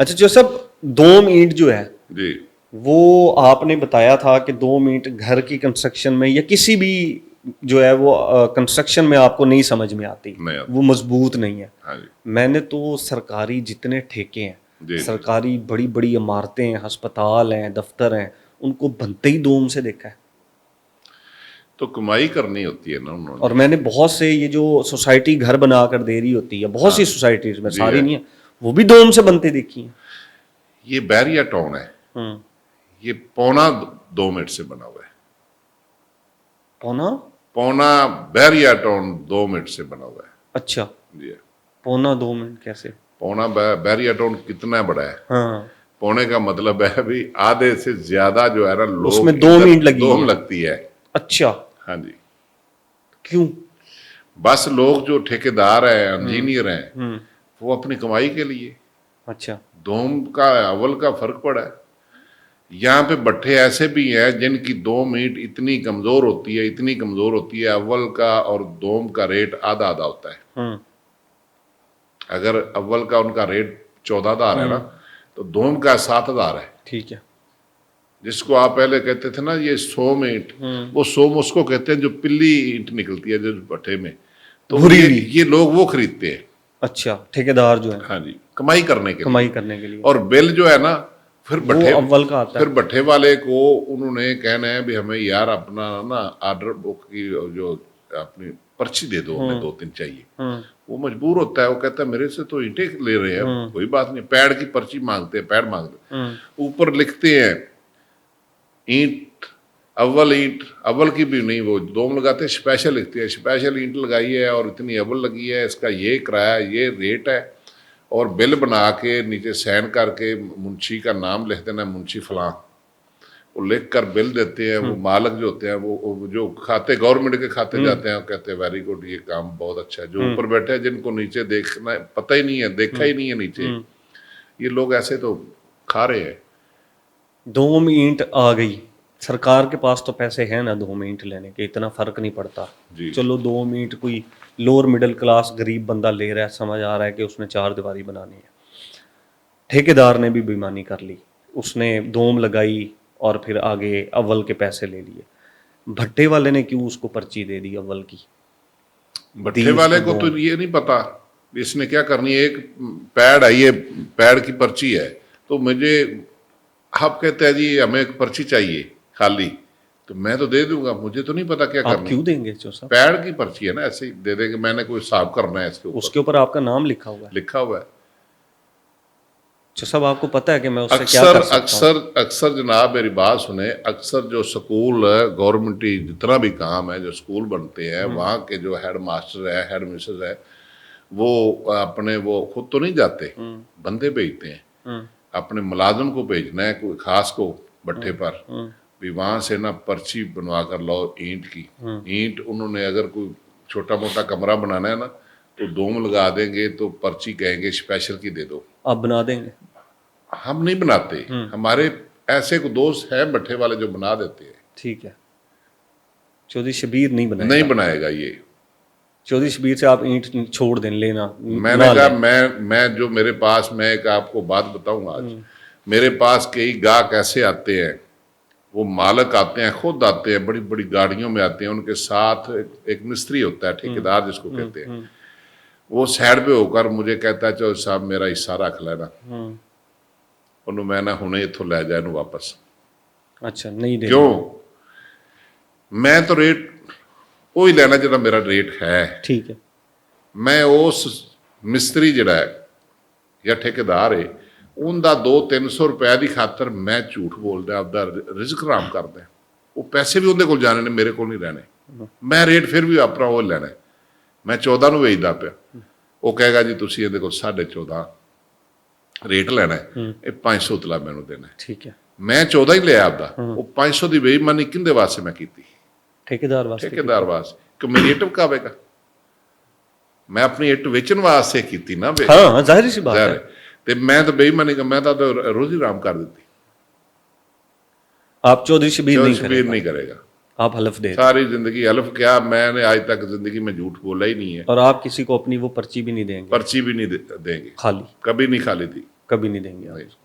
अच्छा जो सब दोम ईंट जो है जी वो आपने बताया था कि 2 ईंट घर की कंस्ट्रक्शन में या किसी भी जो है वो कंस्ट्रक्शन में आपको नहीं समझ में आती, नहीं आता। वो मजबूत नहीं है। हाँ जी मैंने तो सरकारी जितने ठेके हैं, जी जी। सरकारी बड़ी बड़ी इमारतें हैं, अस्पताल हैं, दफ्तर हैं, उनको बनते ही दोम से देखा है। तो कमाई करनी होती है ना उन्होंने। और मैंने बहुत से ये जो सोसाइटी घर बना कर दे रही होती है, बहुत सी हाँ सोसाइटीज में, जी सारी है। नहीं है, वो भी दोम से बनते देखी हैं। ये बैरिया टाउन है, हम्म। ये पौना 2 मिनट से बना हुआ है। पौना? पौना बैरिया टाउन 2 मिनट से बना हुआ है। अच्छा, जी है। पौना 2 मिनट कैसे? पौना बैरिया टाउन कितना बड़ा है? हाँ, पौने का मतलब है भी आधे से ज्यादा जो है ना लोग उसमें 2 ईंट लगी दोम है। लगती है। अच्छा, हाँ जी। क्यों? बस लोग जो ठेकेदार हैं, इंजीनियर हैं, हम्म। वो अपनी कमाई के लिए अच्छा। दोम का अव्वल का फर्क पड़ा है। यहाँ पे भट्ठे ऐसे भी हैं जिनकी 2 ईंट इतनी कमजोर होती है, इतनी कमजोर होती है, अव्वल का और दोम का रेट आधा आधा होता है। हम्म। अगर अव्वल का उनका रेट 14,000 है ना, तो दोम का 7,000 है। ठीक है। जिसको आप पहले कहते थे ना ये सोम ईंट, वो सोम उसको कहते हैं जो पिल्ली ईंट निकलती है जो भट्ठे में, तो भुरी ये हुई। ये लोग वो खरीदते हैं। अच्छा, ठेकेदार जो है हाँ जी, कमाई करने के कमाई लिए। करने के लिए और बिल जो है ना, फिर वो भट्ठे अव्वल का आता फिर है। भट्ठे वाले को उन्होंने कहना है भी हमें यार अपना ना ऑर्डर बुक की जो अपनी पर्ची दे दो, हमें 2-3 चाहिए। वो मजबूर होता है, वो कहता है मेरे से तो ईंटें ले रहे हैं, कोई बात नहीं, पैड की पर्ची मांगते हैं, पैड मांगते हैं। ऊपर लिखते हैं ईंट अव्वल की भी नहीं, वो दोम लगाते हैं, स्पेशल लिखते हैं, स्पेशल ईंट लगाई है और इतनी अव्वल लगी है, इसका ये किराया, ये रेट है। और बिल बना के नीचे साइन करके मुंशी का नाम लिख देना, मुंशी फलां, वो लिख कर बिल देते हैं। वो मालक जो होते हैं वो जो खाते गवर्नमेंट के खाते जाते हैं, वो कहते हैं वेरी गुड, ये काम बहुत अच्छा है। जो ऊपर बैठे हैं जिनको नीचे देखना पता ही नहीं है, देखा ही नहीं है नीचे, ये लोग ऐसे तो खा रहे हैं। 2 ईंट आ गई, सरकार के पास तो पैसे हैं ना 2 ईंट लेने के, इतना फर्क नहीं पड़ता। जी चलो 2 ईंट कोई लोअर मिडिल क्लास गरीब बंदा ले रहा है, समझ आ रहा है कि उसने 4 दीवारी बनानी है। ठेकेदार ने भी बेईमानी कर ली, उसने दोम लगाई और फिर आगे अव्वल के पैसे ले लिए। भट्टे वाले ने क्यों उसको पर्ची दे दी अव्वल की? भट्ठे वाले को तो ये नहीं पता इसने क्या करनी है। एक पैड है, ये पैड की पर्ची है, तो मुझे आप कहते हैं जी हमें एक पर्ची चाहिए खाली, तो मैं तो दे दूंगा, मुझे तो नहीं पता क्या आप करना। क्यों देंगे जो साहब? पैड की पर्ची है ना, ऐसे ही दे देंगे, मैंने कोई हिसाब करना है इसके ऊपर, उसके ऊपर आपका नाम लिखा हुआ है। लिखा हुआ है। जो सब आपको पता है कि मैं उससे क्या कर अक्सर सकता हूँ। अक्सर अक्सर जनाब मेरी बात सुने, अक्सर जो स्कूल गवर्नमेंटी जितना भी काम है, जो स्कूल बनते हैं, वहाँ के जो हेड मास्टर है, हेड मिसेस है, वो अपने वो खुद तो नहीं जाते, बंदे भेजते हैं। अपने मुलाजिम को भेजना है, कोई खास को भट्ठे पर, भी वहाँ से ना पर्ची बनवा कर लाओ ईंट की। ईंट उन्होंने अगर कोई छोटा मोटा कमरा बनाना है ना, तो दोम लगा देंगे, तो पर्ची कहेंगे स्पेशल की दे दो। आप बना देंगे? हम नहीं बनाते, हमारे ऐसे को दोस्त हैं भट्ठे वाले जो बना देते हैं। ठीक है, चौधरी शबीर नहीं बनाएगा? नहीं बनाएगा ये। चौधरी शबीर से आप ईंट छोड़ दें, लेना मैंने ना कहा लें। मैं जो मेरे पास, मैं एक आपको बात बताऊंगा आज, मेरे पास कई गाहक ऐसे आते हैं, वो मालक आते हैं, खुद आते हैं, बड़ी बड़ी गाड़ियों में आते हैं, उनके साथ एक मिस्त्री होता है, ठेकेदार जिसको कहते हैं। वो साइड पे होकर मुझे कहता है चलो साहब मेरा हिस्सा रख लेना, ਉਹਨੂੰ मैं ना हुणे इथों लै जा इनू वापस। अच्छा, नहीं दे? क्यों? मैं तो रेट वो ही लेना जो मेरा रेट है। ठीक है। मैं उस मिस्त्री जिहड़ा है या ठेकेदार है, उनका 200-300 रुपए की खातर मैं झूठ बोलदा, आपदा रिस्क हराम करदा। वो पैसे भी उनके कोल जाने ने, मेरे कोल नहीं रहने। मैं रेट फिर भी अपना वो लेना है। मैं 14 ਨੂੰ ਵੇਚਦਾ ਪਿਆ, वो कहेगा जी तुसीं ਇਹਦੇ ਕੋਲ 14.5 रेट लेना है, ये 500 तला मैनू देना है। ठीक है। मैं 14 ही लिया आपदा, वो 500 की बेईमानी किंदे वास्ते मैं की? ठेकेदार वास्ते? ठेकेदार वास्ते, कि मेरी इट विकावेगा। मैं अपनी इट वेचन वास्ते की ना। हाँ, जाहिर सी बात है। ते मैं तो बेईमानी का, मैं तो रोजी राम कर दी। आप चौधरी शबीर नहीं करेगा। आप हलफ दे? सारी जिंदगी हलफ क्या, मैंने आज तक जिंदगी में झूठ बोला ही नहीं है। और आप किसी को अपनी वो पर्ची भी नहीं देंगे? पर्ची भी नहीं देंगे, खाली? कभी नहीं खाली थी। कभी नहीं देंगे आप।